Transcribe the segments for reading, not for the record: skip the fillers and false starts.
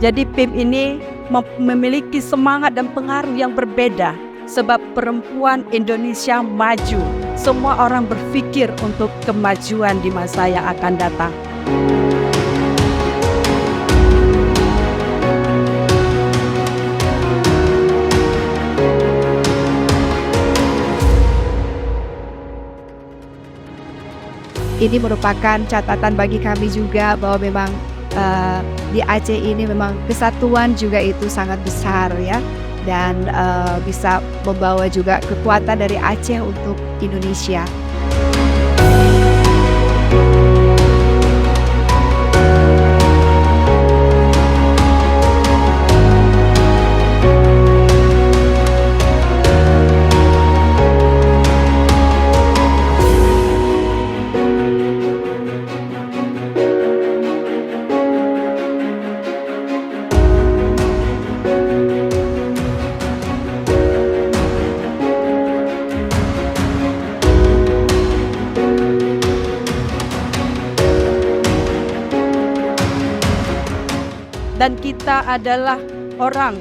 Jadi PIM ini memiliki semangat dan pengaruh yang berbeda. Sebab perempuan Indonesia maju. Semua orang berpikir untuk kemajuan di masa yang akan datang. Ini merupakan catatan bagi kami juga bahwa memang di Aceh ini memang kesatuan juga itu sangat besar ya, dan bisa membawa juga kekuatan dari Aceh untuk Indonesia. Dan kita adalah orang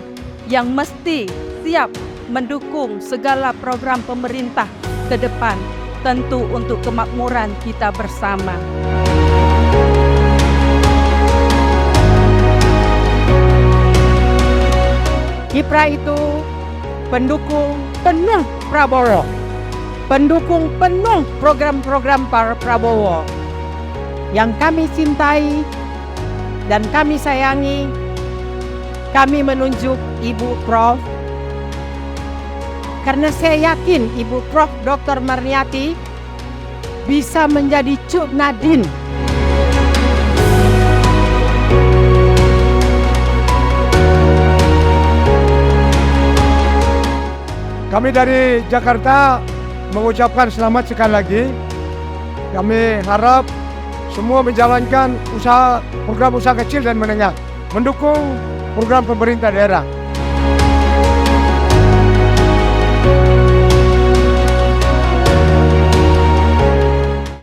yang mesti siap mendukung segala program pemerintah ke depan, tentu untuk kemakmuran kita bersama. Kipra itu pendukung penuh Prabowo, pendukung penuh program-program Prabowo. Yang kami cintai dan kami sayangi, kami menunjuk Ibu Prof. Karena saya yakin Ibu Prof. Dr. Marniati bisa menjadi Cuk Nadin. Kami dari Jakarta mengucapkan selamat sekali lagi. Kami harap semua menjalankan program usaha kecil dan menengah, mendukung program pemerintah daerah.